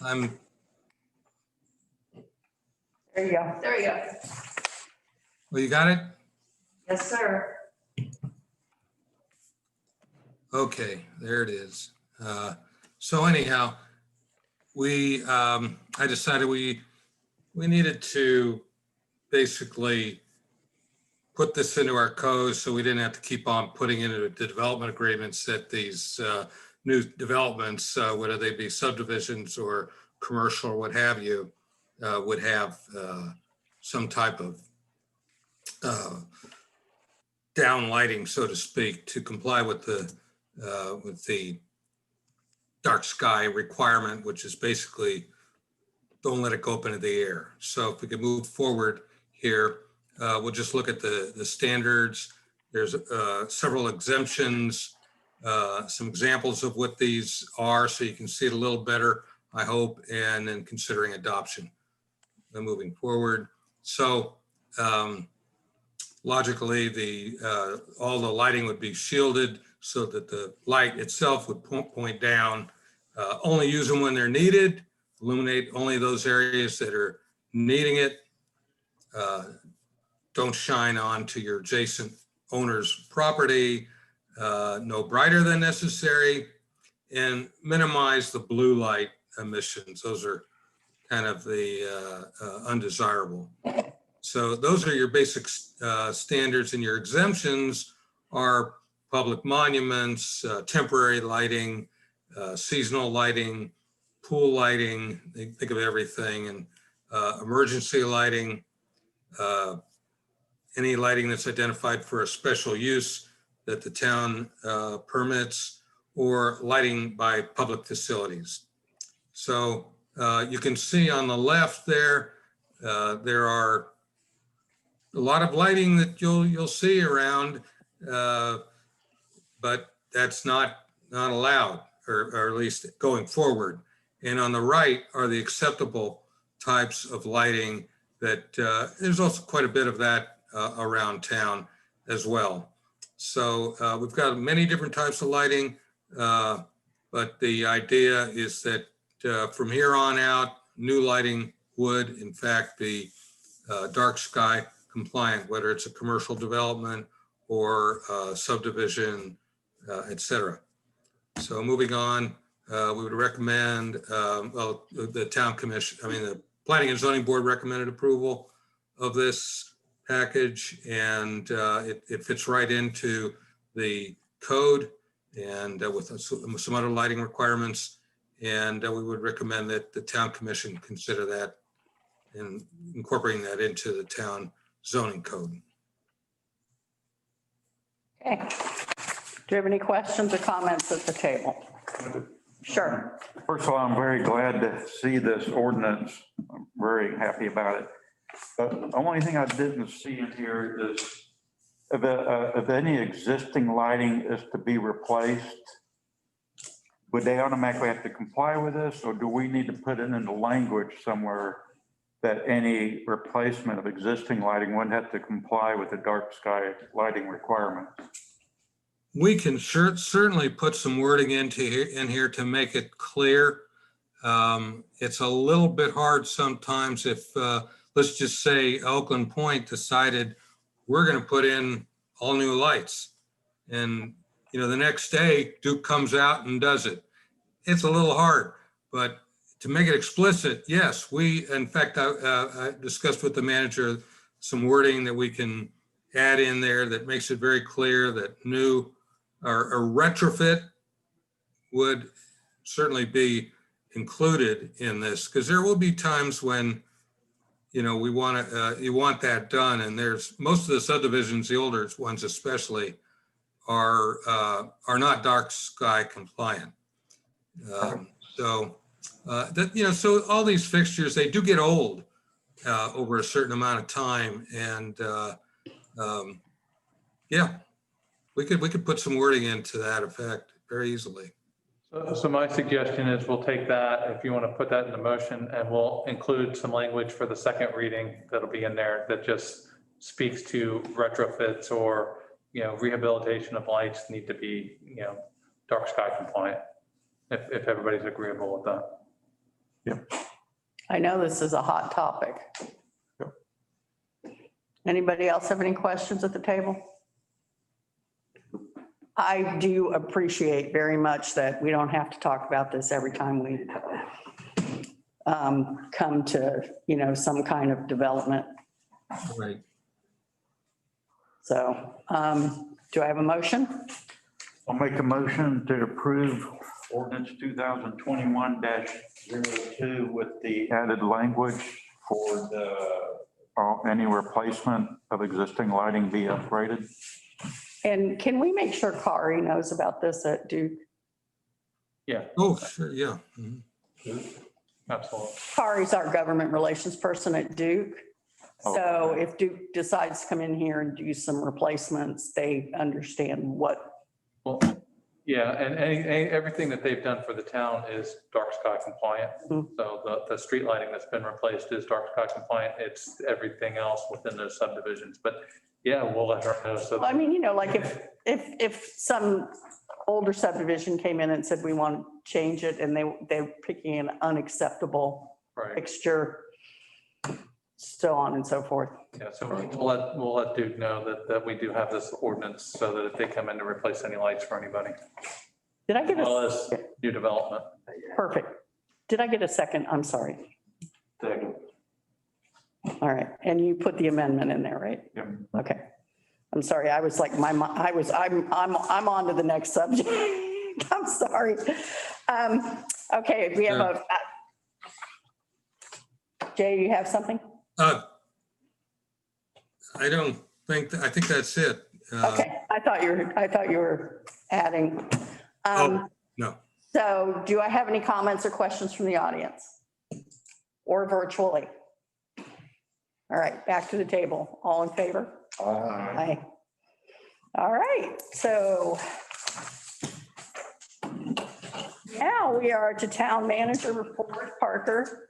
I'm, There you go. There you go. well, you got it? Yes, sir. Okay, there it is. So anyhow, I decided we needed to basically put this into our code so we didn't have to keep on putting into the development agreements that these new developments, whether they be subdivisions or commercial or what have you, would have some type of down lighting, so to speak, to comply with the dark sky requirement, which is basically don't let it go up into the air. So if we could move forward here, we'll just look at the standards. There's several exemptions, some examples of what these are, so you can see it a little better, I hope, and then considering adoption. Then moving forward. So logically, all the lighting would be shielded so that the light itself would point down. Only use them when they're needed. Illuminate only those areas that are needing it. Don't shine onto your adjacent owner's property. No brighter than necessary, and minimize the blue light emissions. Those are kind of the undesirable. So those are your basic standards, and your exemptions are public monuments, temporary lighting, seasonal lighting, pool lighting. They think of everything, and emergency lighting, any lighting that's identified for a special use that the town permits, or lighting by public facilities. So you can see on the left there, there are a lot of lighting that you'll see around, but that's not allowed, or at least going forward. And on the right are the acceptable types of lighting that there's also quite a bit of that around town as well. So we've got many different types of lighting, but the idea is that from here on out, new lighting would in fact be dark sky compliant, whether it's a commercial development or subdivision, et cetera. So moving on, we would recommend, well, the town commission, the Planning and Zoning Board recommended approval of this package, and it fits right into the code and with some other lighting requirements. And we would recommend that the town commission consider that and incorporating that into the town zoning code. Okay. Do you have any questions or comments at the table? Sure. First of all, I'm very glad to see this ordinance. I'm very happy about it. But the only thing I didn't see in here is if any existing lighting is to be replaced, would they automatically have to comply with this, or do we need to put it in the language somewhere that any replacement of existing lighting wouldn't have to comply with the dark sky lighting requirements? We can certainly put some wording in here to make it clear. It's a little bit hard sometimes if, let's just say Oakland Point decided we're going to put in all new lights. And, the next day Duke comes out and does it. It's a little hard, but to make it explicit, yes, in fact, I discussed with the manager some wording that we can add in there that makes it very clear that new or retrofit would certainly be included in this, because there will be times when, we want to, you want that done, and there's most of the subdivisions, the older ones especially, are not dark sky compliant. So all these fixtures, they do get old over a certain amount of time, and yeah, we could put some wording into that effect very easily. So my suggestion is we'll take that, if you want to put that in the motion, and we'll include some language for the second reading that'll be in there that just speaks to retrofits or, rehabilitation of lights need to be, dark sky compliant, if everybody's agreeable with that. Yep. I know this is a hot topic. Yep. Anybody else have any questions at the table? I do appreciate very much that we don't have to talk about this every time we come to, some kind of development. Right. So do I have a motion? I'll make a motion to approve ordinance 2021-02 with the added language for any replacement of existing lighting be upgraded. And can we make sure Kari knows about this at Duke? Yeah, Oh, sure, yeah. Mhm. absolutely. Kari's our government relations person at Duke. So Okay. if Duke decides to come in here and do some replacements, they understand what. Well, yeah, and everything that they've done for the town is dark sky compliant. Mhm. So the street lighting that's been replaced is dark sky compliant. It's everything else within those subdivisions, but yeah, we'll let her know. So Well, I mean, like if some older subdivision came in and said, we want to change it, and they're picking an unacceptable right, fixture, so on and so forth. yeah, so we'll let Duke know that we do have this ordinance so that if they come in to replace any lights for anybody, Did I get as well a, as new development. perfect. Did I get a second? I'm sorry. Second. All right. And you put the amendment in there, right? Yep. Okay. I'm sorry. I was like, I'm on to the next subject. I'm sorry. Okay, we have Jay, you have something? I don't think, I think that's it. Okay, I thought you were adding. No. So do I have any comments or questions from the audience? Or virtually? All right, back to the table. All in favor? Aye. All right, so now we are to town manager report. Parker,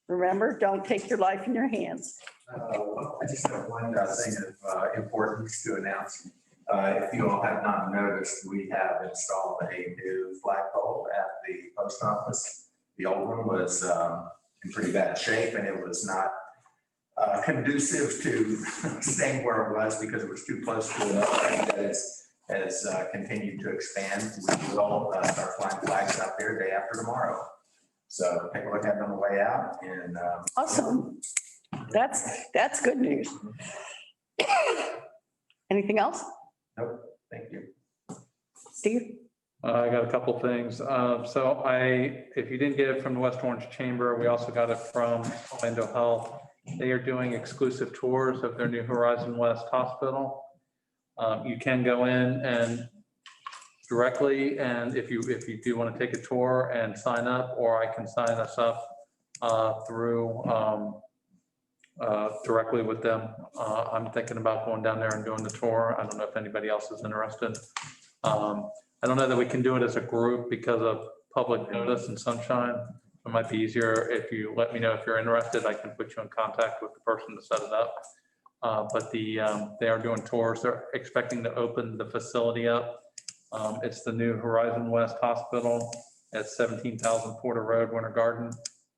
remember, don't take your life in your hands. I just have one thing of importance to announce. If you all have not noticed, we have installed a new flagpole at the post office. The old one was in pretty bad shape, and it was not conducive to staying where it was because it was too close to it. That has continued to expand. We will start flying flags out there day after tomorrow. So take a look at it on the way out, and Awesome. That's good news. Anything else? nope, thank you. Steve? I got a couple things. So if you didn't get it from the West Orange Chamber, we also got it from Orlando Health. They are doing exclusive tours of their new Horizon West Hospital. You can go in and directly, and if you do want to take a tour and sign up, or I can sign us up through directly with them. I'm thinking about going down there and doing the tour. I don't know if anybody else is interested. I don't know that we can do it as a group because of public notice and sunshine. It might be easier if you let me know if you're interested. I can put you in contact with the person to set it up. But they are doing tours. They're expecting to open the facility up. It's the new Horizon West Hospital at 17,000 Porter Road, Winter Garden.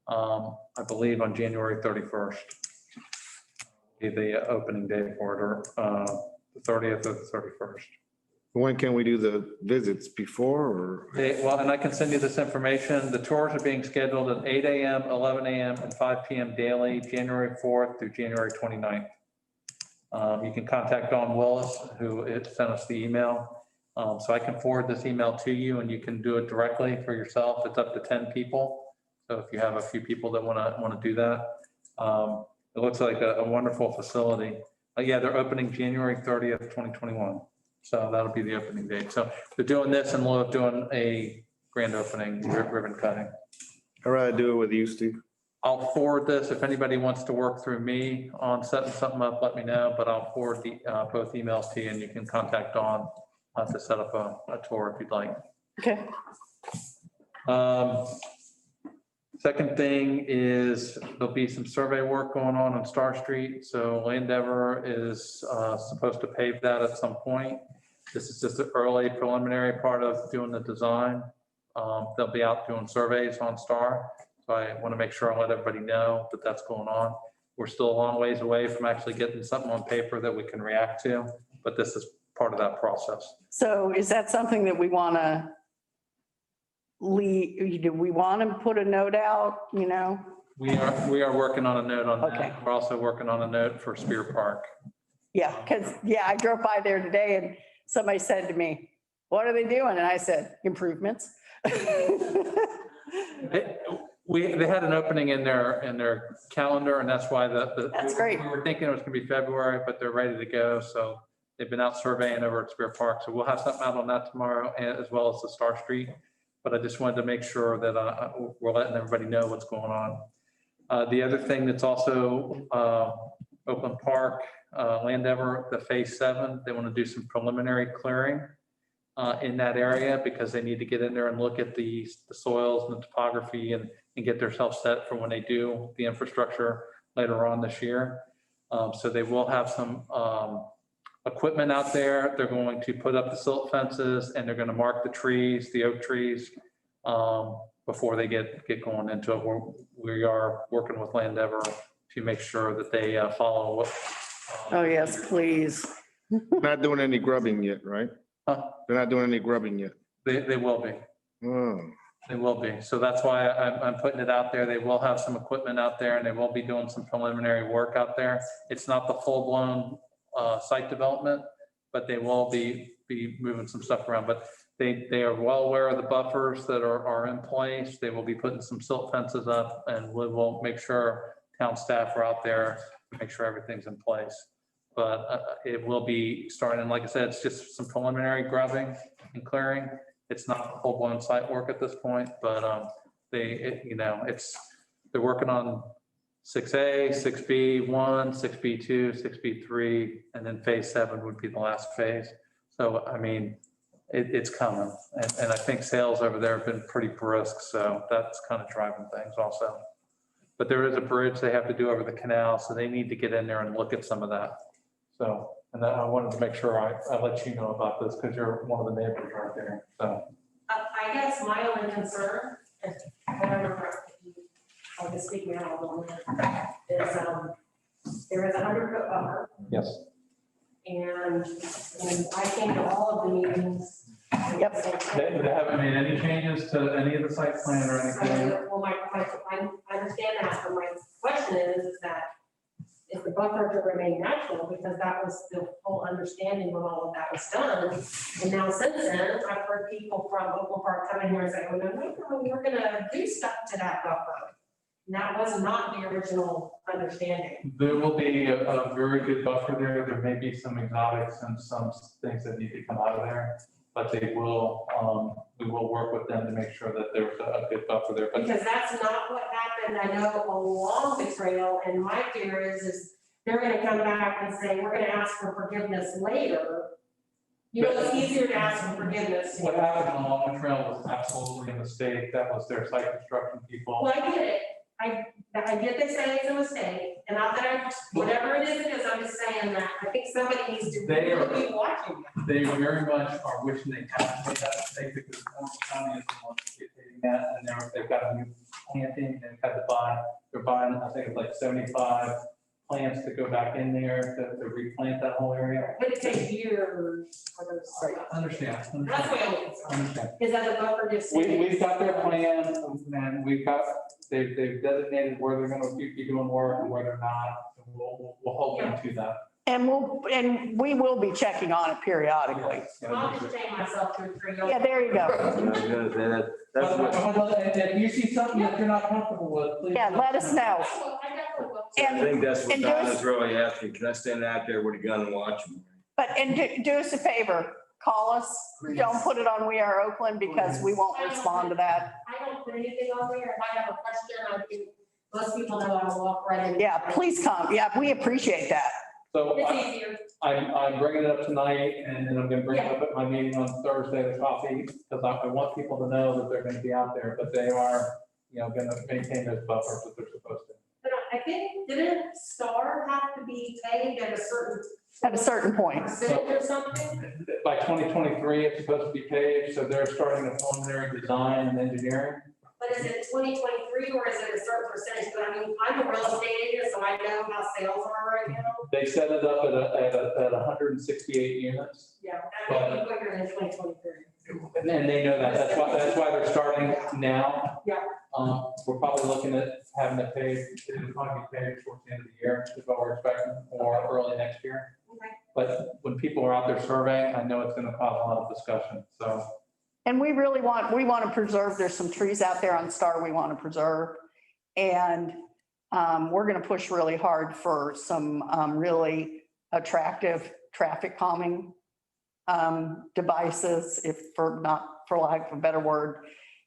I believe on January 31st. The opening day for it, or the 30th or the 31st. When can we do the visits, before or? Well, and I can send you this information. The tours are being scheduled at 8 a.m., 11 a.m., and 5 p.m. daily, January 4th through January 29th. You can contact Dawn Willis, who sent us the email. So I can forward this email to you, and you can do it directly for yourself. It's up to 10 people. So if you have a few people that want to do that, it looks like a wonderful facility. Yeah, they're opening January 30th, 2021. So that'll be the opening date. So they're doing this in lieu of doing a grand opening ribbon cutting. I'd rather do it with you, Steve. I'll forward this. If anybody wants to work through me on setting something up, let me know, but I'll forward both emails to you, and you can contact Dawn to set up a tour if you'd like. Okay. Second thing is there'll be some survey work going on Star Street. So Landover is supposed to pave that at some point. This is just the early preliminary part of doing the design. They'll be out doing surveys on Star. So I want to make sure I let everybody know that that's going on. We're still a long ways away from actually getting something on paper that we can react to, but this is part of that process. So is that something that we want to do we want to put a note out, you know? We are working on a note on Okay. that. We're also working on a note for Spear Park. Yeah, because, I drove by there today and somebody said to me, what are they doing? And I said, improvements. They had an opening in their calendar, and that's why That's great. we were thinking it was gonna be February, but they're ready to go. So they've been out surveying over at Spear Park. So we'll have something out on that tomorrow, as well as the Star Street. But I just wanted to make sure that we're letting everybody know what's going on. The other thing that's also Oakland Park, Landover, the Phase 7, they want to do some preliminary clearing in that area because they need to get in there and look at the soils and the topography and get themselves set for when they do the infrastructure later on this year. So they will have some equipment out there. They're going to put up the silt fences, and they're going to mark the trees, the oak trees, before they get going into it. We are working with Landover to make sure that they follow what. Oh, yes, please. Not doing any grubbing yet, right? Huh? They're not doing any grubbing yet. They will be. Oh, They will be. So that's why I'm putting it out there. They will have some equipment out there, and they will be doing some preliminary work out there. It's not the full-blown site development, but they will be moving some stuff around. But they are well aware of the buffers that are in place. They will be putting some silt fences up, and we will make sure town staff are out there to make sure everything's in place. But it will be starting, and like I said, it's just some preliminary grubbing and clearing. It's not full-blown site work at this point, but they're working on 6A, 6B1, 6B2, 6B3, and then phase 7 would be the last phase. So, I mean, it's coming. And I think sales over there have been pretty brisk, so that's kind of driving things also. But there is a bridge they have to do over the canal, so they need to get in there and look at some of that. So, and I wanted to make sure I let you know about this because you're one of the neighbors right there, so. I guess my only concern, if I'll just speak now a little bit, is there is 100-foot buffer. Yes. And I came to all of the meetings. Yep. They haven't made any changes to any of the site plan or anything. Well, I understand that, but my question is that if the buffer to remain natural, because that was the whole understanding when all of that was done. And now since then, I've heard people from Oakland Park come in here and say, oh, no, we're gonna do stuff to that buffer. And that was not the original understanding. There will be a very good buffer there. There may be some exotics and some things that need to come out of there. But we will work with them to make sure that there's a good buffer there. But Because that's not what happened, I know, along the trail, and my fear is they're gonna come back and say, we're gonna ask for forgiveness later. You know, it's easier to ask for forgiveness. what happened along the trail was absolutely a mistake. That was their site construction people. Well, I get it, I get they say it's a mistake, and not that whatever it is, I'm just saying that, I think somebody needs to They are- really be watching that. They very much are wishing they hadn't made that mistake because Orange County is the one dictating that, and they've got a new planting, they've had to buy, they're buying, I think it's like 75 plants to go back in there to replant that whole area. But it takes years for those. Understand. That's my only concern, Understand. is that the buffer just. We've got their plan, and they've designated where they're gonna be doing work and where they're not. We'll hold them to that. And we will be checking on it periodically. I'll just change myself to a tree. Yeah, there you go. That's what, But if you see something that you're not comfortable with, please. Yeah, let us know. I definitely will. I think that's what And Donna's really asking. Can I stand out there with a gun and watch them? Do us a favor, call us. Don't put it on We Are Oakland because we won't respond to that. I don't put anything on there. If I have a question, I think most people know I'll walk right in. Yeah, please come. Yeah, we appreciate that. So It's easier. I'm bringing it up tonight, and then I'm gonna bring it up at my meeting on Thursday, the coffee, because I want people to know that they're gonna be out there, but they are, gonna maintain those buffers that they're supposed to. But I think, didn't Star have to be paid at a certain point? percentage or something? By 2023, it's supposed to be paved, so they're starting a preliminary design and engineering. But is it 2023 or is it a certain percentage? But I mean, I'm a real estate agent, so I know how sales are right now. They set it up at 168 units. Yeah, that would be quicker than 2023. And they know that. That's why they're starting now. Yeah. We're probably looking at having it paid, it'll probably be paid towards the end of the year, is what we're expecting, or early next year. Okay. But when people are out there surveying, I know it's gonna cause a lot of discussion, so. And we want to preserve, there's some trees out there on Star we want to preserve. And we're going to push really hard for some really attractive traffic calming devices, for lack of a better word,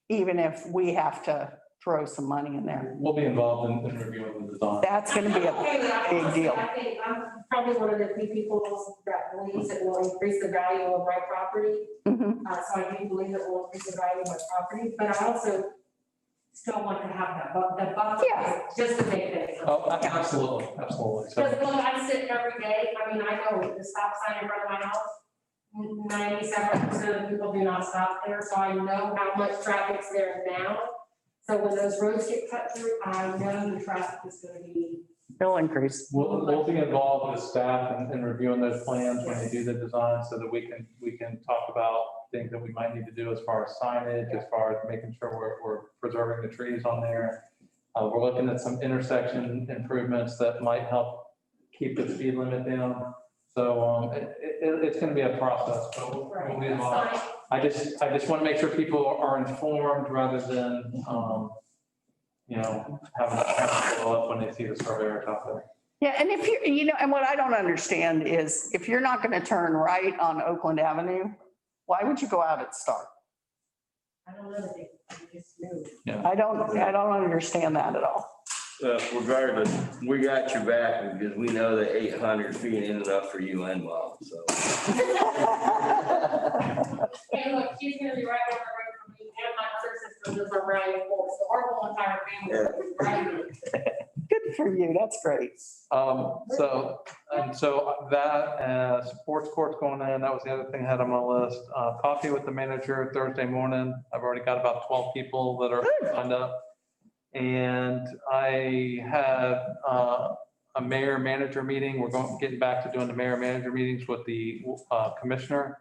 even if we have to throw some money in there. We'll be involved in reviewing the design. That's going to be a big deal. I think I'm probably one of the few people that believes it will increase the value of my property. Mhm. So I do believe it will increase the value of my property, but I also still want to have that, the buffer, Yeah. just to make it. Oh, absolutely, absolutely. So Because look, I sit every day, I mean, I know the stop sign in front of my house, 97% of people do not stop there, so I know how much traffic's there now. So when those roads get cut through, I know the traffic is gonna be. It'll increase. we'll be involved with staff in reviewing those plans when they do the design so that we can talk about things that we might need to do as far as signage, as far as making sure we're preserving the trees on there. We're looking at some intersection improvements that might help keep the speed limit down. So it's going to be a process, but we'll be involved. I just want to make sure people are informed rather than have a follow up when they see the surveyors out there. Yeah, and if you're, and what I don't understand is if you're not going to turn right on Oakland Avenue, why would you go out at Star? I don't know that they just moved. I don't understand that at all. Regardless, we got your back because we know that 800 feet isn't enough for you and Mom, so. Hey, look, she's gonna be right over the road from me, and my other sister lives on Ryan Fork, so our whole entire family is right here. Good for you. That's great. So that, sports court's going in, that was the other thing I had on my list. Coffee with the manager Thursday morning. I've already got about 12 people that are signed up. And I have a mayor manager meeting. We're getting back to doing the mayor manager meetings with the commissioner,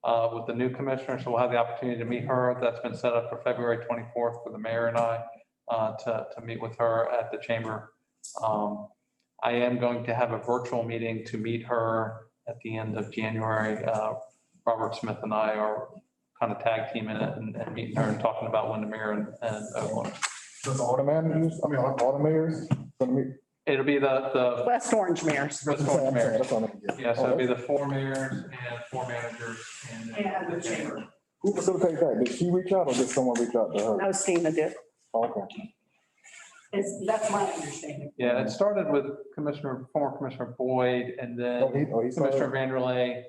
with the new commissioner. So we'll have the opportunity to meet her. That's been set up for February 24th for the mayor and I to meet with her at the chamber. I am going to have a virtual meeting to meet her at the end of January. Robert Smith and I are kind of tag teaming it and meeting her and talking about Windermere and Oakland. Does all the managers, all the mayors gonna meet? It'll be the West Orange mayors. West Orange mayors. That's all I can get. Yeah, so it'll be the 4 mayors and 4 managers and the chamber. Who facilitated that? Did she reach out or did someone reach out to her? No, Stina did. Okay. That's my understanding. Yeah, it started with former Commissioner Boyd, and then He started? Commissioner Vanderlei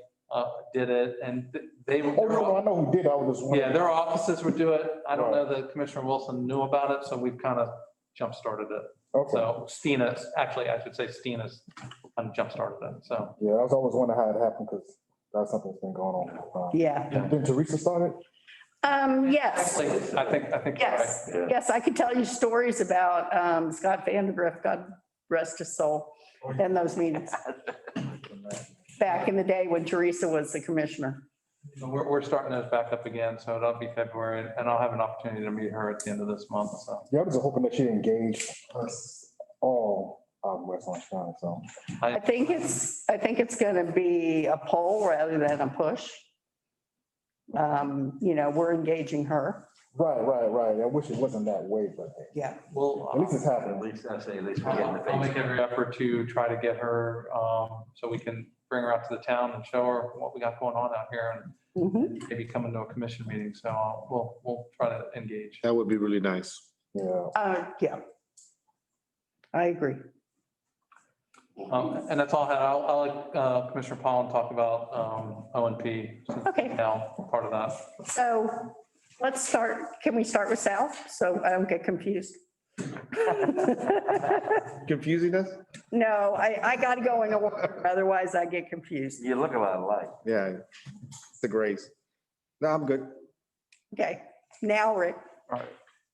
did it, and they were. Oh, no, I know who did. I was just wondering. Yeah, their offices would do it. I don't know that Commissioner Wilson knew about it, so we've kind of jump-started it. Okay. So Stina's, actually, I should say Stina's kind of jump-started it, so. Yeah, I was always wondering how it happened because that's something that's been going on. Yeah. Didn't Teresa start it? Yes. Actually, I think. you're Yes. right. Yes, I could tell you stories about Scott Vandergrift, God rest his soul, and those meetings. Back in the day when Teresa was the commissioner. So we're starting those back up again, so it'll be February, and I'll have an opportunity to meet her at the end of this month, so. Yeah, I was just hoping that she engaged us all out in West Orange County, so. I think it's going to be a poll rather than a push. We're engaging her. Right. I wish it wasn't that way, but Yeah. Well, at least it's happening. At least I say, at least we're getting the I'll face. make every effort to try to get her, so we can bring her out to the town and show her what we got going on out here and maybe come into a commission meeting. So we'll try to engage. That would be really nice. Yeah. Yeah. I agree. And that's all I had. I'll let Commissioner Pollan talk about ONP. Okay. Now, part of that. So let's start. Can we start with South? So I don't get confused. Confusing us? No, I got to go in order. Otherwise I get confused. You look a lot alike. Yeah, it's the grace. No, I'm good. Okay. Now, Rick. All right.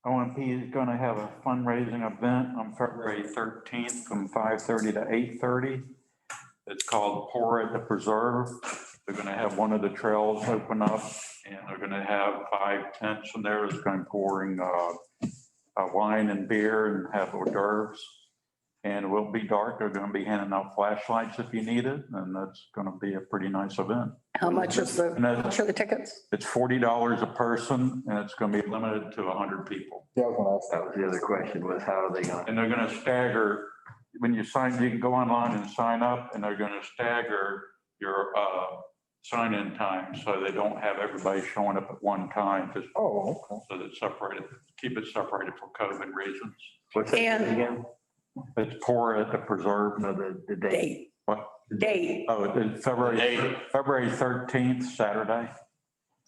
OMP is going to have a fundraising event on February 13th from 5:30 to 8:30. It's called Pour at the Preserve. They're going to have one of the trails open up and they're going to have 5 tents in there. It's going to be pouring wine and beer and have hors d'oeuvres. And it will be dark. They're going to be handing out flashlights if you need it. And that's going to be a pretty nice event. How much is And how much are the tickets? It's $40 a person and it's going to be limited to 100 people. Yeah, I was gonna ask That was the other question was how are they gonna? And they're gonna stagger, when you sign, you can go online and sign up and they're gonna stagger your sign-in time. So they don't have everybody showing up at one time, just Oh, okay. so that separated, keep it separated for COVID reasons. What's that And- again? It's Pour at the Preserve. No, the date. Date. What? Date. Oh, it's February 13th, Saturday.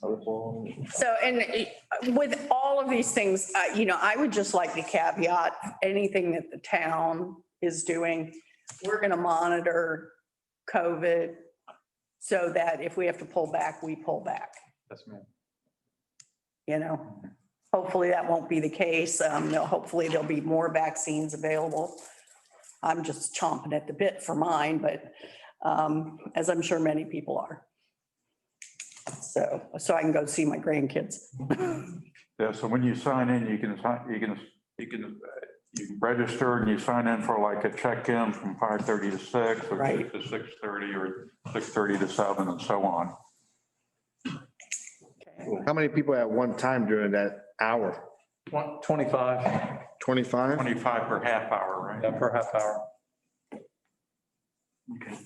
So, and with all of these things, I would just like to caveat anything that the town is doing. We're going to monitor COVID so that if we have to pull back, we pull back. Yes, ma'am. Hopefully that won't be the case. Hopefully there'll be more vaccines available. I'm just chomping at the bit for mine, but as I'm sure many people are. So I can go see my grandkids. Yeah, so when you sign in, you can register and you sign in for like a check-in from 5:30 to 6 or Right. 6 to 6:30 or 6:30 to 7 and so on. How many people at one time during that hour? 25, 25? 25 per half hour, right? yeah, per half hour. Okay.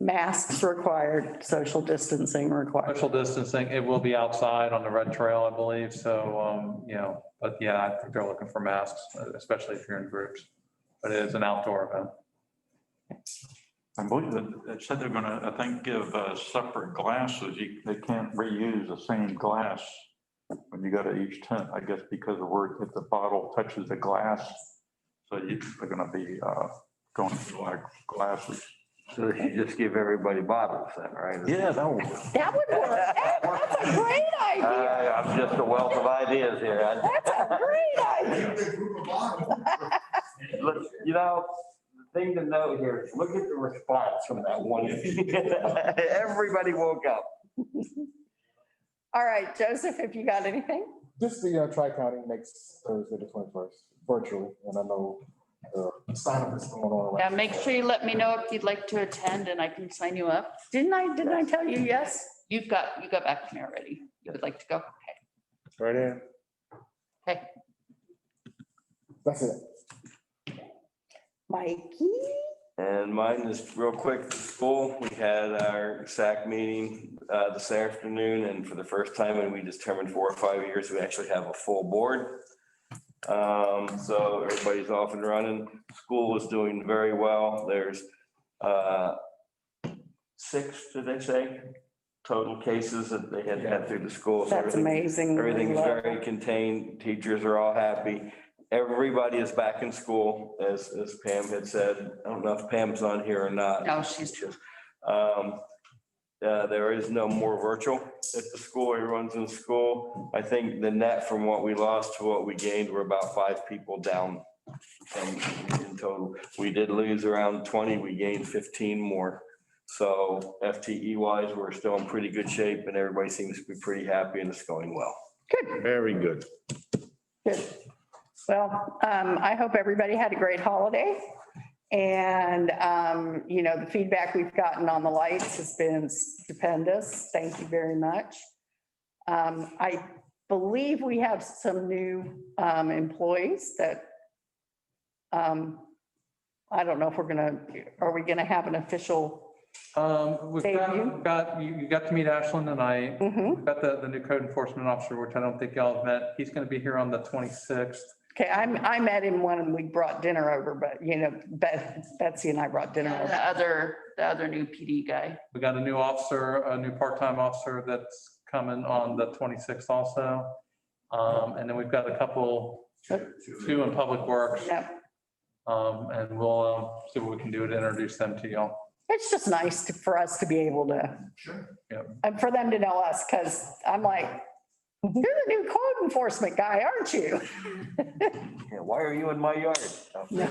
Masks required, social distancing required. Social distancing, it will be outside on the red trail, I believe. So, you know, but yeah, I think they're looking for masks, especially if you're in groups. But it is an outdoor event. I believe that it said they're gonna, I think, give separate glasses. They can't reuse the same glass when you go to each tent, I guess, because of where if the bottle touches the glass. So they're gonna be going through a lot of glasses. So they should just give everybody bottles then, right? Yeah, that would. That would work. That's a great idea. I'm just a wealth of ideas here. That's a great idea. Look, you know, the thing to note here is look at the response from that one. Everybody woke up. All right, Joseph, have you got anything? Just the Tri-County next Thursday, the 21st, virtually, and I know the sign up is going on. Yeah, make sure you let me know if you'd like to attend and I can sign you up. Didn't I tell you yes? You got back to me already. You would like to go? Okay. Right in. Okay. That's it. Mikey? And mine is real quick, school. We had our SAC meeting this afternoon, and for the first time, and we determined 4 or 5 years, we actually have a full board. So everybody's off and running. School is doing very well. There's 6, did they say, total cases that they had through the school. So That's amazing. Everything's Love it. very contained. Teachers are all happy. Everybody is back in school, as Pam had said. I don't know if Pam's on here or not. No, she's just. There is no more virtual at the school. Everyone's in school. I think the net from what we lost to what we gained, we're about 5 people down in total. We did lose around 20. We gained 15 more. So FTE wise, we're still in pretty good shape and everybody seems to be pretty happy and it's going well. Good. Very good. Good. Well, I hope everybody had a great holiday. And, you know, the feedback we've gotten on the lights has been stupendous. Thank you very much. I believe we have some new employees that, I don't know if are we gonna have an official? You got to meet Ashland tonight. We've got the new code enforcement officer, which I don't think y'all have met. He's going to be here on the 26th. Okay, I met him when we brought dinner over, but you know, Betsy and I brought dinner over. The other new PD guy. We got a new officer, a new part-time officer that's coming on the 26th also. And then we've got a couple, 2 in public works. Yep. And we'll see what we can do to introduce them to y'all. It's just nice for us to be able to. Sure. Yep. And for them to know us, because I'm like, you're the new code enforcement guy, aren't you? Yeah, why are you in my yard? Yeah.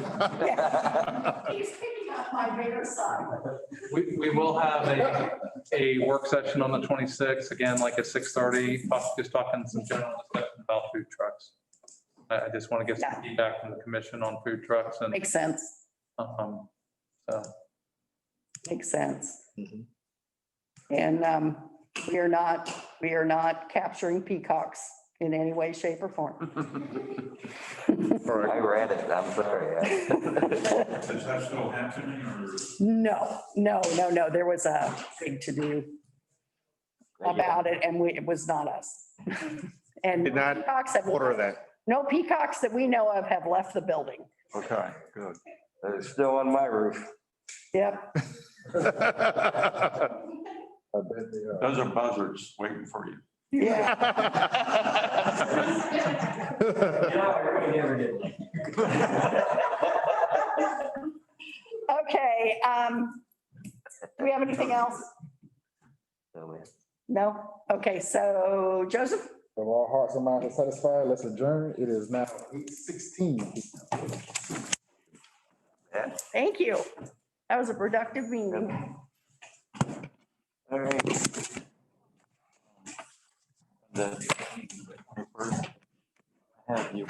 He's picking up my bigger son. We will have a work session on the 26th, again, like at 6:30, just talking some general discussion about food trucks. I just want to get some feedback from the commission on food trucks and. Makes sense. So. Makes sense. And we are not capturing peacocks in any way, shape or form. I read it, I'm sorry. Is that still happening or? No. There was a big to-do about it and it was not us. And Did not peacocks have, order that. no peacocks that we know of have left the building. Okay, good. They're still on my roof. Yep. Those are buzzards waiting for you. Yeah. Okay, do we have anything else? No? Okay, so Joseph? If all hearts and minds are satisfied, let's adjourn. It is now 8:16. Thank you. That was a productive meeting. All right. Have you.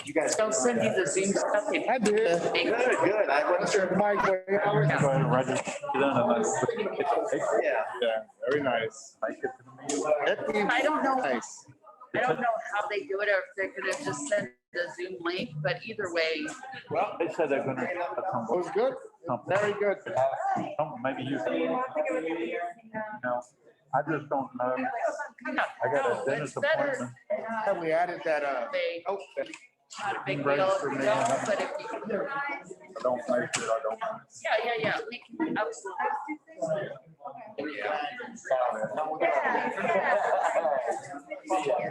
You guys don't send you the Zoom stuff. I did. Good. I wasn't sure if Mike. Go ahead and register. Yeah, very nice. I don't know. Nice. I don't know how they do it, or if they're gonna just send the Zoom link, but either way. Well, they said they're gonna. It was good, very good. Maybe you. No, I just don't know. I got a No, dentist it's better. appointment. And we added that, They, oh, not a big deal if you don't, but if you. I don't make it, I don't. Yeah, we can, absolutely. Yeah.